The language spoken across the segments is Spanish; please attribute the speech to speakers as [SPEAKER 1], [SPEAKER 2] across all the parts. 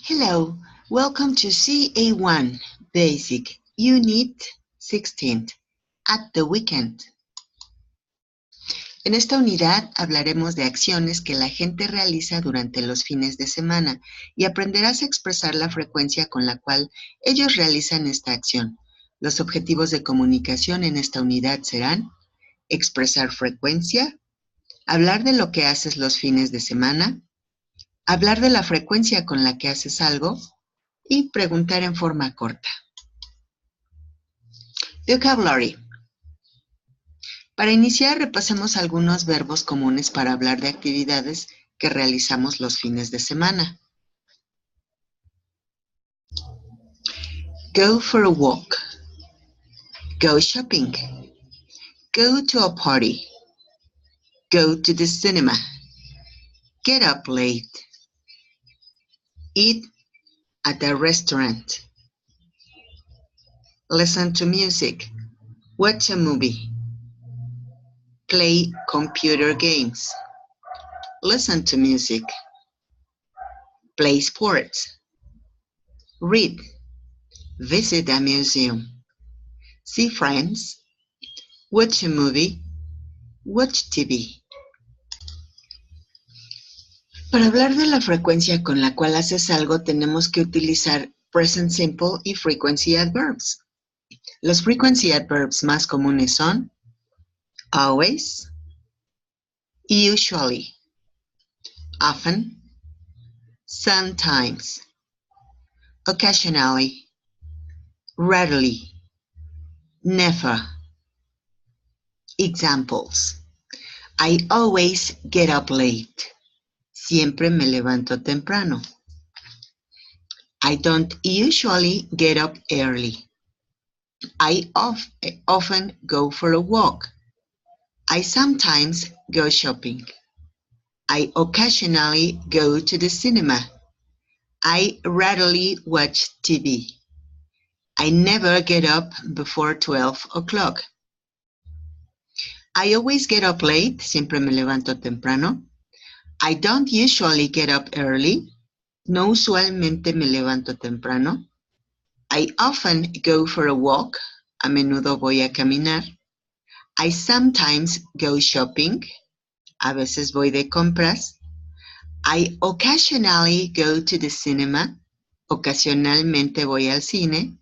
[SPEAKER 1] Hello, welcome to CA1 Basic Unit 16 at the Weekend. En esta unidad hablaremos de acciones que la gente realiza durante los fines de semana y aprenderás a expresar la frecuencia con la cual ellos realizan esta acción. Los objetivos de comunicación en esta unidad serán expresar frecuencia, hablar de lo que haces los fines de semana, hablar de la frecuencia con la que haces algo y preguntar en forma corta. Vocabulary. Para iniciar, repasemos algunos verbos comunes para hablar de actividades que realizamos los fines de semana. Go for a walk. Go shopping. Go to a party. Go to the cinema. Get up late. Eat at a restaurant. Listen to music. Watch a movie. Play computer games. Listen to music. Play sports. Read. Visit a museum. See friends. Watch a movie. Watch TV. Para hablar de la frecuencia con la cual haces algo, tenemos que utilizar present simple y frequency adverbs. Los frequency adverbs más comunes son always, usually, often, sometimes, occasionally, rarely, never. Examples: I always get up late. Siempre me levanto temprano. I don't usually get up early. I often go for a walk. I sometimes go shopping. I occasionally go to the cinema. I rarely watch TV. I never get up before 12 o'clock. I always get up late. Siempre me levanto temprano. I don't usually get up early. No usualmente me levanto temprano. I often go for a walk. A menudo voy a caminar. I sometimes go shopping. A veces voy de compras. I occasionally go to the cinema. Ocasionalmente voy al cine.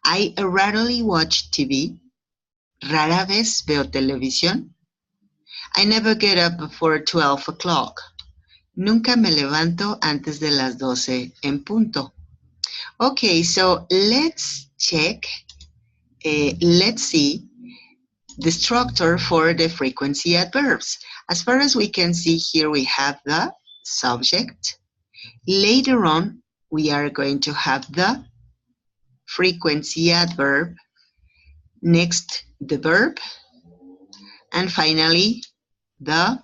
[SPEAKER 1] I rarely watch TV. Rara vez veo televisión. I never get up before 12 o'clock. Nunca me levanto antes de las 12 en punto. Okay, so let's check, let's see the structure for the frequency adverbs. As far as we can see here, we have the subject. Later on, we are going to have the frequency adverb. Next, the verb. And finally, the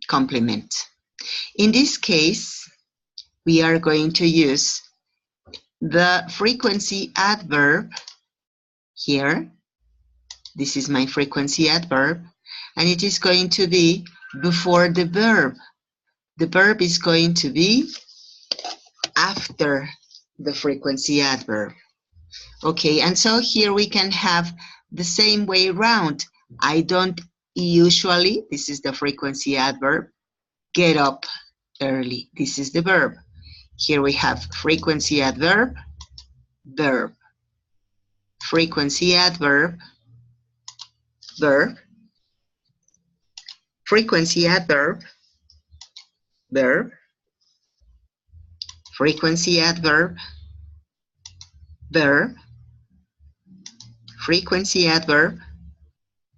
[SPEAKER 1] complement. In this case, we are going to use the frequency adverb here. This is my frequency adverb, and it is going to be before the verb. The verb is going to be after the frequency adverb. Okay, and so here we can have the same way around. I don't usually, this is the frequency adverb, get up early. This is the verb. Here we have frequency adverb, verb. Frequency adverb, verb. Frequency adverb, verb. Frequency adverb, verb. Frequency adverb,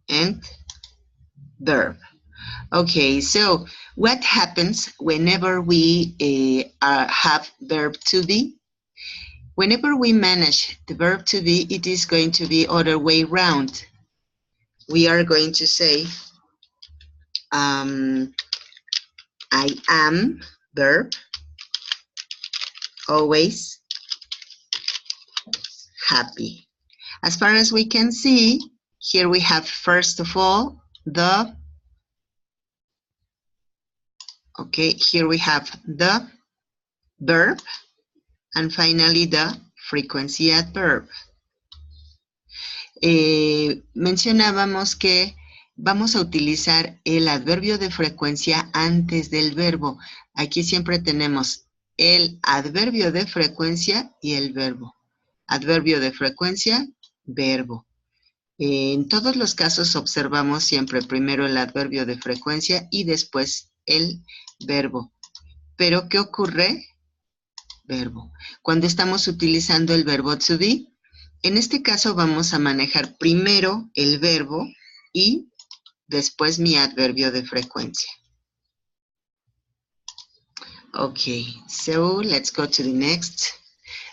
[SPEAKER 1] and verb. Okay, so what happens whenever we have verb to be? Whenever we manage the verb to be, it is going to be other way round. We are going to say, I am, verb, always happy. As far as we can see, here we have, first of all, the, okay, here we have the verb, And finally, the frequency adverb. Mencionábamos que vamos a utilizar el adverbio de frecuencia antes del verbo. Aquí siempre tenemos el adverbio de frecuencia y el verbo. Adverbio de frecuencia, verbo. En todos los casos observamos siempre primero el adverbio de frecuencia y después el verbo. Pero, ¿qué ocurre? Verbo. Cuando estamos utilizando el verbo to be, en este caso vamos a manejar primero el verbo y después mi adverbio de frecuencia. Okay, so let's go to the next.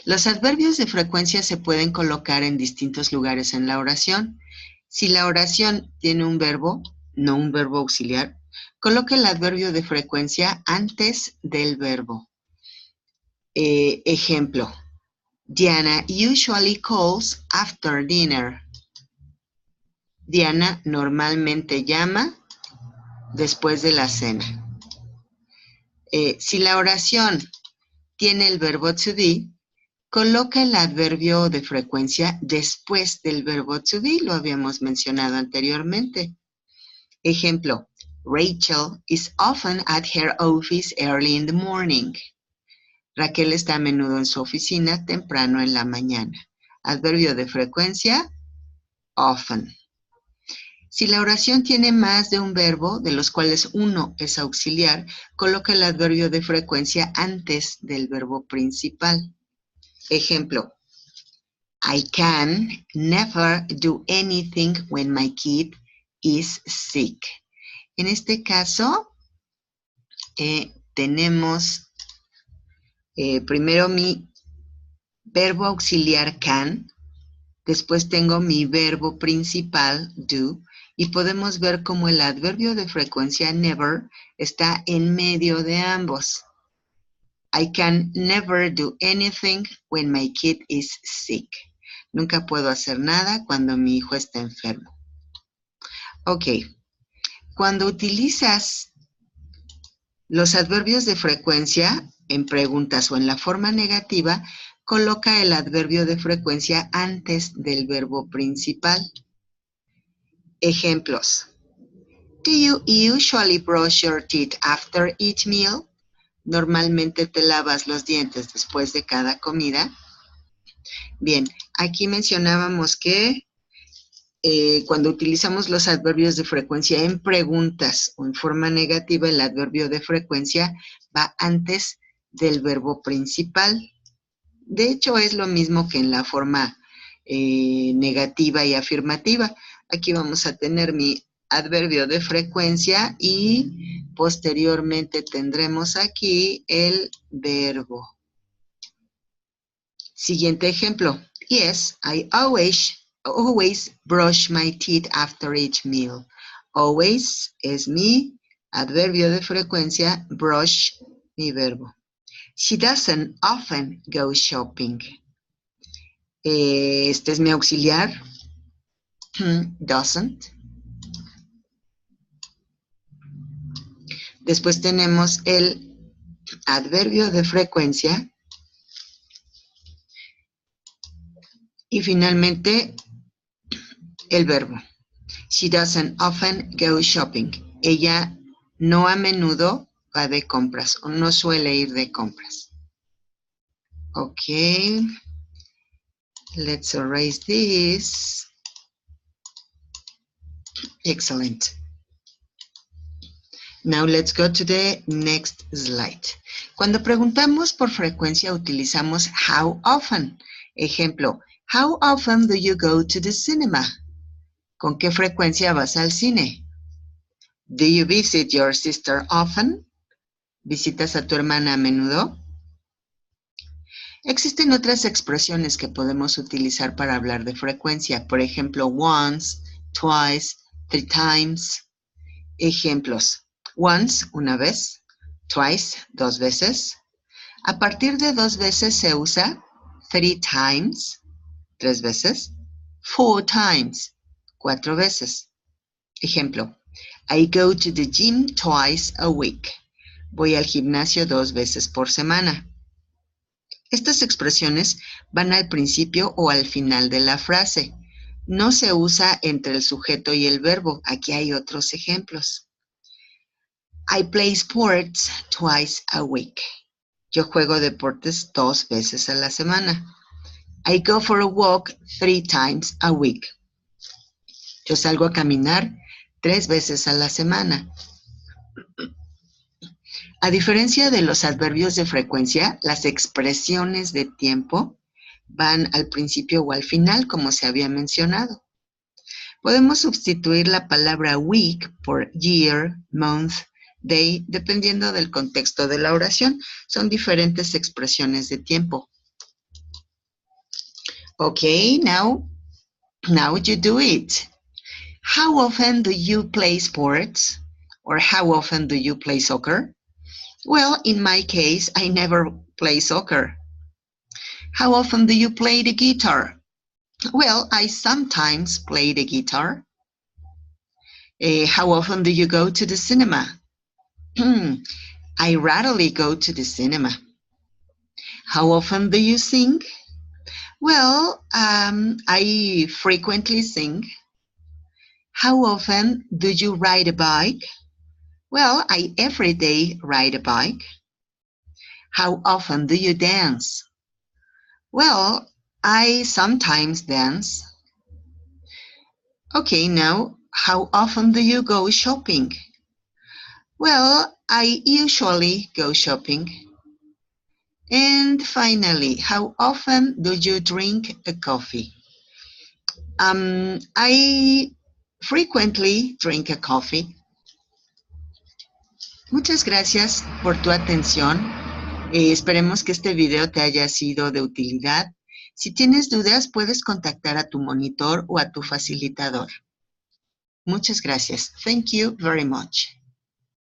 [SPEAKER 1] Los adverbios de frecuencia se pueden colocar en distintos lugares en la oración. Si la oración tiene un verbo, no un verbo auxiliar, coloque el adverbio de frecuencia antes del verbo. Ejemplo. Diana usually calls after dinner. Diana normalmente llama después de la cena. Si la oración tiene el verbo to be, coloca el adverbio de frecuencia después del verbo to be, lo habíamos mencionado anteriormente. Ejemplo, Rachel is often at her office early in the morning. Raquel está a menudo en su oficina temprano en la mañana. Adverbio de frecuencia, often. Si la oración tiene más de un verbo, de los cuales uno es auxiliar, coloca el adverbio de frecuencia antes del verbo principal. Ejemplo, I can never do anything when my kid is sick. En este caso, tenemos primero mi verbo auxiliar can, después tengo mi verbo principal do, y podemos ver cómo el adverbio de frecuencia never está en medio de ambos. I can never do anything when my kid is sick. Nunca puedo hacer nada cuando mi hijo está enfermo. Ok. Cuando utilizas los adverbios de frecuencia en preguntas o en la forma negativa, coloca el adverbio de frecuencia antes del verbo principal. Ejemplos. Do you usually brush your teeth after each meal? ¿Normalmente te lavas los dientes después de cada comida? Bien, aquí mencionábamos que cuando utilizamos los adverbios de frecuencia en preguntas o en forma negativa, el adverbio de frecuencia va antes del verbo principal. De hecho, es lo mismo que en la forma negativa y afirmativa. Aquí vamos a tener mi adverbio de frecuencia y posteriormente tendremos aquí el verbo. Siguiente ejemplo. Yes, I always brush my teeth after each meal. Always es mi adverbio de frecuencia, brush mi verbo. She doesn't often go shopping. Este es mi auxiliar. Doesn't. Después tenemos el adverbio de frecuencia. Y finalmente, el verbo. She doesn't often go shopping. Ella no a menudo va de compras o no suele ir de compras. Ok. Let's erase this. Excellent. Now let's go to the next slide. Cuando preguntamos por frecuencia utilizamos how often. Ejemplo, how often do you go to the cinema? ¿Con qué frecuencia vas al cine? Do you visit your sister often? ¿Visitas a tu hermana a menudo? Existen otras expresiones que podemos utilizar para hablar de frecuencia. Por ejemplo, once, twice, 3 times. Ejemplos. Once, una vez. Twice, 2 veces. A partir de 2 veces se usa 3 times, 3 veces. 4 times, 4 veces. Ejemplo. I go to the gym twice a week. Voy al gimnasio 2 veces por semana. Estas expresiones van al principio o al final de la frase. No se usa entre el sujeto y el verbo. Aquí hay otros ejemplos. I play sports twice a week. Yo juego deportes 2 veces a la semana. I go for a walk 3 times a week. Yo salgo a caminar 3 veces a la semana. A diferencia de los adverbios de frecuencia, las expresiones de tiempo van al principio o al final, como se había mencionado. Podemos sustituir la palabra week por year, month, day, dependiendo del contexto de la oración. Son diferentes expresiones de tiempo. Okay, now you do it. How often do you play sports? Or how often do you play soccer? Well, in my case, I never play soccer. How often do you play the guitar? Well, I sometimes play the guitar. How often do you go to the cinema? I rarely go to the cinema. How often do you sing? Well, I frequently sing. How often do you ride a bike? Well, I every day ride a bike. How often do you dance? Well, I sometimes dance. Okay, now, how often do you go shopping? Well, I usually go shopping. And finally, how often do you drink a coffee? I frequently drink a coffee. Muchas gracias por tu atención. Esperemos que este video te haya sido de utilidad. Si tienes dudas, puedes contactar a tu monitor o a tu facilitador. Muchas gracias. Thank you very much.